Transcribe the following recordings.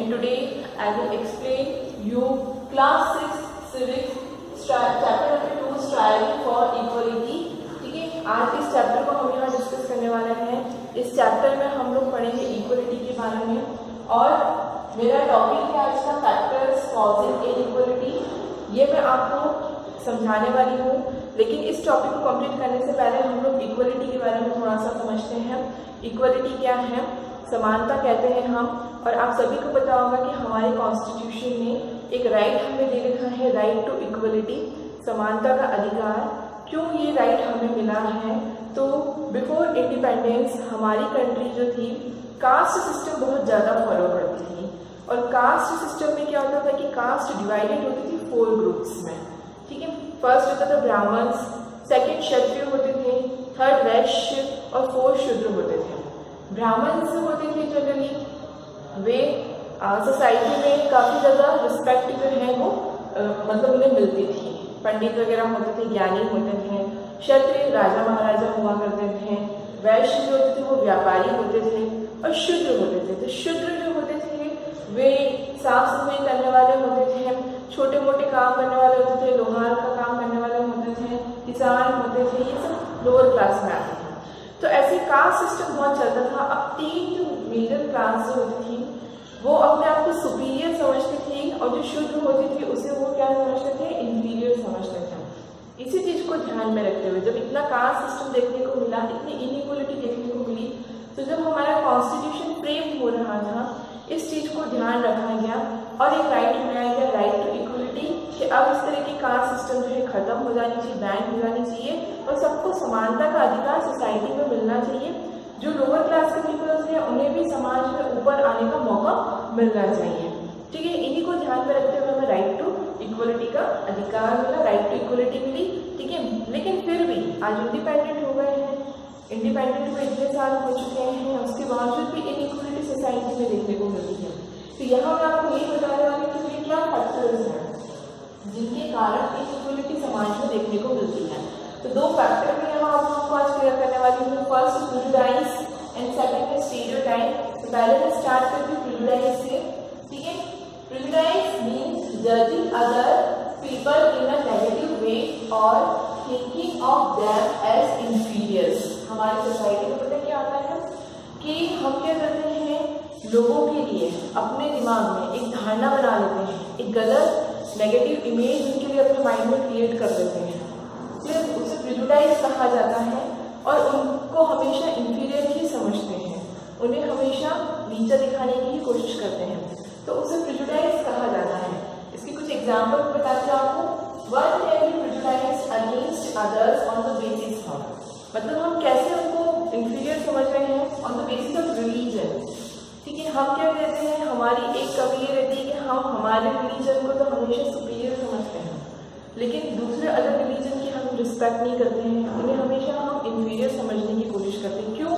and today I will explain you class 6 civics chapter number 2 striving for equality। ठीक है, आज इस chapter को हम यहाँ डिस्कस करने वाले हैं। इस चैप्टर में हम लोग पढ़ेंगे इक्वलिटी के बारे में और मेरा टॉपिक है आज का फैक्टर्स कॉजिंग इनइक्वलिटी। ये मैं आपको समझाने वाली हूँ, लेकिन इस टॉपिक को कंप्लीट करने से पहले हम लोग इक्वलिटी के बारे में थोड़ा सा समझते हैं। इक्वलिटी क्या है? समानता कहते हैं हम, और आप सभी को पता होगा कि हमारे कॉन्स्टिट्यूशन में एक राइट हमें दे रखा है, राइट टू इक्वलिटी, समानता का अधिकार। क्यों ये राइट हमें मिला है? तो बिफोर इंडिपेंडेंस हमारी कंट्री जो थी कास्ट सिस्टम बहुत ज़्यादा फॉलो करती थी, और कास्ट सिस्टम में क्या होता था कि कास्ट डिवाइडेड होती थी 4 ग्रुप्स में। ठीक है, फर्स्ट होता था ब्राह्मण्स, सेकंड क्षत्रिय होते थे, थर्ड वैश्य और फोर्थ शूद्र होते थे। ब्राह्मण्स होते थे जनरली वे सोसाइटी में काफ़ी ज़्यादा रिस्पेक्ट जो है वो मतलब उन्हें मिलती थी, पंडित वगैरह होते थे, ज्ञानी होते थे। क्षत्रिय राजा महाराजा हुआ करते थे, वैश्य जो होते थे वो व्यापारी होते थे, और शूद्र होते थे। तो शूद्र जो होते थे वे साफ सफाई करने वाले होते थे, छोटे मोटे काम करने वाले होते थे, लोहार का काम करने वाले होते थे, किसान होते थे, ये सब लोअर क्लास में आते थे। तो ऐसे कास्ट सिस्टम बहुत चलता था। अब 3 मिडिल क्लास जो होती थी वो अपने आप को सुपीरियर समझती थी, और जो शूद्र होती थी उसे वो क्या समझते थे? इंफीरियर समझते थे। इसी चीज को ध्यान में रखते हुए जब इतना कास्ट सिस्टम देखने को मिला, इतनी इनइक्वलिटी देखने को मिली, तो जब हमारा कॉन्स्टिट्यूशन फ्रेम हो रहा था इस चीज को ध्यान रखा गया और एक राइट बनाया गया, राइट टू इक्वलिटी, कि अब इस तरह की कास्ट सिस्टम जो है खत्म हो जानी चाहिए, बैन हो जानी चाहिए, और सबको समानता का अधिकार सोसाइटी में मिलना चाहिए। जो लोअर क्लास के पीपल्स हैं उन्हें भी समाज में ऊपर आने का मौका मिलना चाहिए। ठीक है, इन्हीं को ध्यान में रखते हुए हमें राइट टू इक्वलिटी का अधिकार मिला, राइट टू इक्वलिटी मिली। ठीक है, लेकिन फिर भी आज इंडिपेंडेंट हो गए हैं, इंडिपेंडेंट हुए इतने साल हो चुके हैं, उसके बावजूद भी इनइक्वलिटी सोसाइटी में देखने को मिलती है। तो यहाँ मैं आपको ये बताने वाली हूँ कि क्या फैक्टर्स हैं जिनके कारण इनइक्वलिटी समाज में देखने को मिलती है। तो 2 फैक्टर में यहाँ आपको आज क्लियर करने वाली हूँ। फर्स्ट प्रिजुडाइज एंड सेकंड है स्टीरियोटाइप। तो पहले मैं स्टार्ट करती हूँ प्रिजुडाइज से। ठीक है, prejudice means judging other people in a negative way और थिंकिंग ऑफ देम एज इंफीरियर्स। हमारी सोसाइटी में पता क्या आता है कि हम क्या करते हैं, लोगों के लिए अपने दिमाग में एक धारणा बना लेते हैं, एक गलत नेगेटिव इमेज उनके लिए अपने माइंड में क्रिएट कर देते हैं, फिर उसे प्रिजुडाइज कहा जाता है, और उनको हमेशा इंफीरियर ही समझते हैं, उन्हें हमेशा नीचा दिखाने की ही कोशिश करते हैं, तो उसे प्रिजुडाइज कहा जाता है। इसके कुछ एग्जाम्पल बताती हूँ आपको। One can be prejudice against others on the basis of, मतलब हम कैसे उनको इंफीरियर समझ रहे हैं on the basis of religion. ठीक है, हम क्या कहते हैं, हमारी एक कवि ये रहती है कि हम हमारे रिलीजन को तो हमेशा सुपीरियर समझते हैं, लेकिन दूसरे अलग रिलीजन की हम रिस्पेक्ट नहीं करते हैं, उन्हें हमेशा हम इंफीरियर समझने की कोशिश करते हैं। क्यों?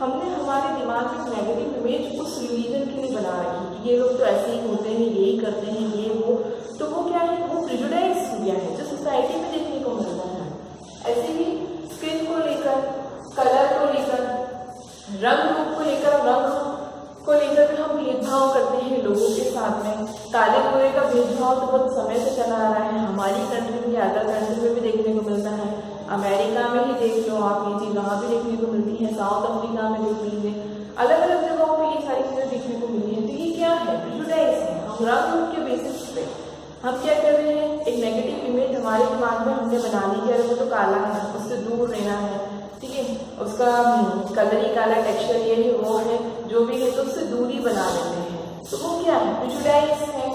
हमने हमारे दिमाग में नेगेटिव इमेज उस रिलीजन के लिए बना रखी कि ये लोग तो ऐसे ही होते हैं, यही करते हैं, ये वो, तो वो क्या है, वो प्रिजुडाइज हो गया है जो सोसाइटी में देखने को मिलता है। ऐसे ही स्किन को लेकर, कलर को लेकर, रंग रूप को लेकर, रंग को लेकर भी हम भेदभाव करते हैं लोगों के साथ में। काले गोरे का भेदभाव तो बहुत समय से चला आ रहा है, हमारी कंट्री में, अदर कंट्री में भी देखने को मिलता है। अमेरिका में ही देख लो आप, ये चीज़ वहाँ भी देखने को मिलती है, साउथ अफ्रीका में देख लीजिए, अलग अलग जगहों पे ये सारी चीज़ें देखने को मिलती है। तो ये क्या है? प्रिजुडाइज है। हम रंग रूप के बेसिस पे हम क्या कर रहे हैं, एक नेगेटिव इमेज हमारे दिमाग में हमने बना ली कि अरे वो तो काला है, उससे दूर रहना है। ठीक है, उसका कलर ही काला, टेक्सचर ये है, वो है, जो भी है, तो उससे दूरी बना लेते हैं। तो वो क्या है? प्रिजुडाइज है।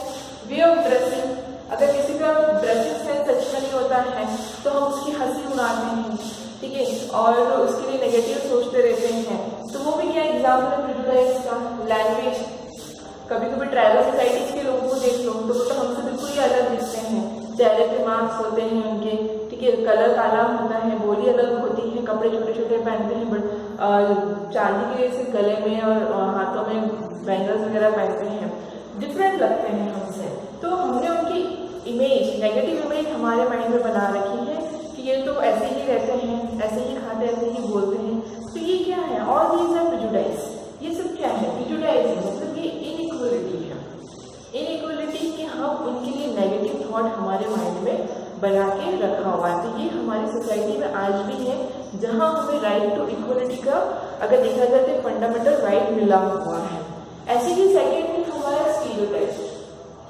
वे ऑफ ड्रेसिंग, अगर किसी का ड्रेसिंग सेंस अच्छा नहीं होता है तो हम उसकी हंसी उड़ाते हैं, ठीक है, और उसके लिए नेगेटिव सोचते रहते हैं, तो वो भी क्या एग्जाम्पल है प्रिजुडाइज का। लैंग्वेज, कभी कभी ट्राइबल सोसाइटीज के लोगों को देख लो तो वो तो हमसे बिल्कुल ही अलग दिखते हैं, चेहरे पे मार्क्स होते हैं उनके, ठीक है, कलर काला होता है, बोली अलग होती है, कपड़े छोटे छोटे पहनते हैं, बट चांदी के जैसे गले में और हाथों में बैंगल्स वगैरह पहनते हैं, डिफरेंट लगते हैं हमसे। तो हमने उनकी इमेज, नेगेटिव इमेज हमारे माइंड में बना रखी है कि ये तो ऐसे ही रहते हैं, ऐसे ही खाते, ऐसे ही बोलते हैं। तो ये क्या है? All these are prejudice. ये सब क्या है? प्रिजुडाइज मतलब ये इनइक्वलिटी है। थॉट हमारे माइंड में बना के रखा हुआ है। तो ये हमारी सोसाइटी में आज भी है, जहाँ हमें राइट टू इक्वलिटी का अगर देखा जाए तो फंडामेंटल राइट मिला हुआ है। ऐसे ही सेकेंड है हमारा स्टीरियोटाइप।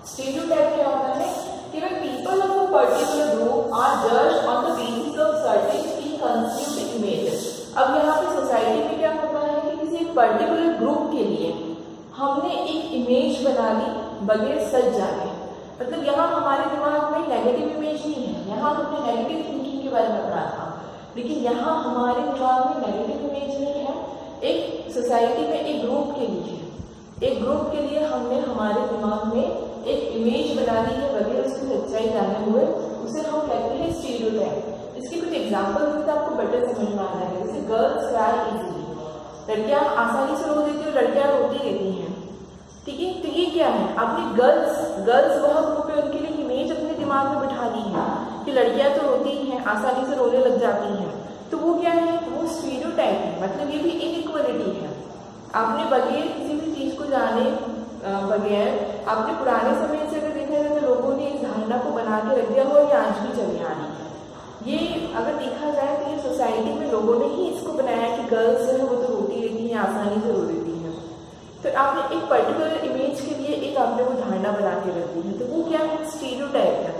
स्टीरियोटाइप क्या होता है कि when people of a particular group are judged on the basis of certain preconceived images। अब यहाँ पे सोसाइटी में क्या होता है कि किसी पर्टिकुलर ग्रुप के लिए हमने एक इमेज बना ली बगैर सच जाने। मतलब यहाँ हमारे दिमाग में नेगेटिव इमेज नहीं है, यहाँ हमने नेगेटिव थिंकिंग के बारे में पढ़ा था, लेकिन यहाँ हमारे दिमाग में नेगेटिव इमेज नहीं है। एक सोसाइटी में एक ग्रुप के लिए हमने हमारे दिमाग में एक इमेज बना ली है बगैर उसकी सच्चाई जाने हुए, उसे हम कहते हैं स्टीरियोटाइप। इसके कुछ एग्जाम्पल तो आपको बेटर समझ में आ जाएगा। जैसे गर्ल्स क्राई इजीली, लड़कियां आसानी से रो देती है और लड़कियां रोती रहती हैं, ठीक है। तो ये क्या है, आपने गर्ल्स वह ग्रुप है, उनके लिए इमेज अपने दिमाग में बिठा ली है कि लड़कियां तो रोती ही हैं, आसानी से रोने लग जाती हैं। तो वो क्या है, वो स्टीरियोटाइप है। मतलब ये भी इनइक्वलिटी है। आपने बगैर किसी भी चीज को जाने बगैर आपने पुराने समय से अगर देखा जाए तो लोगों ने इस धारणा को बना के रख दिया हो, ये आज भी चली आ रही है। ये अगर देखा जाए तो ये सोसाइटी में लोगों ने ही इसको बनाया कि गर्ल्स है वो तो रोती रहती हैं, आसानी से रो देती हैं। तो आपने एक पर्टिकुलर इमेज के लिए एक आपने वो धारणा बना के रख दी है, तो वो क्या है, स्टीरियोटाइप है।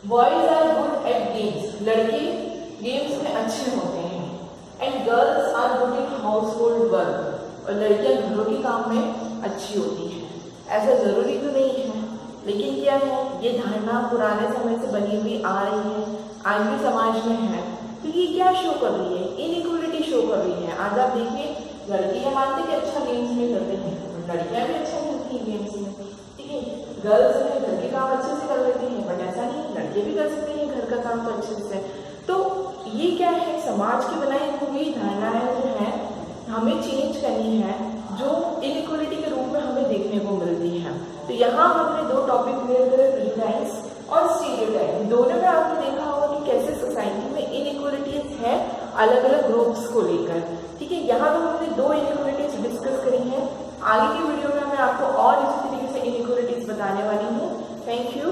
Boys are good at games, लड़के गेम्स में अच्छे होते हैं। And girls are good in household work, और लड़कियां घरों के काम में अच्छी होती हैं। ऐसा जरूरी तो नहीं है, लेकिन क्या है, ये धारणा पुराने समय से बनी हुई आ रही है, आज भी समाज में है। तो ये क्या शो कर रही है, इनइक्वलिटी शो कर रही है। आज आप देखिए, लड़कियां मानते कि अच्छा गेम्स में करते हैं, लड़कियां भी अच्छा खेलती हैं गेम्स में, ठीक है। गर्ल्स में घर के काम अच्छे से कर लेती हैं, बट ऐसा नहीं, लड़के भी कर सकते हैं घर का काम तो अच्छे से। तो ये क्या है, समाज की बनाई हुई धारणाएं जो है हमें चेंज करनी है, जो इनइक्वलिटी के रूप में हमें देखने को मिलती है। तो यहाँ हमने दो टॉपिक क्लियर करे, प्रेजुडाइज और स्टीरियोटाइप। दोनों में आपने देखा होगा कि कैसे सोसाइटी में इनइक्वलिटीज है अलग अलग ग्रुप्स को लेकर, ठीक है। यहाँ तो हमने दो इनइक्वलिटीज डिस्कस करी है। आगे की वीडियो में मैं आपको और इसी तरीके से इनइक्वलिटीज बताने वाली हूँ। Thank you.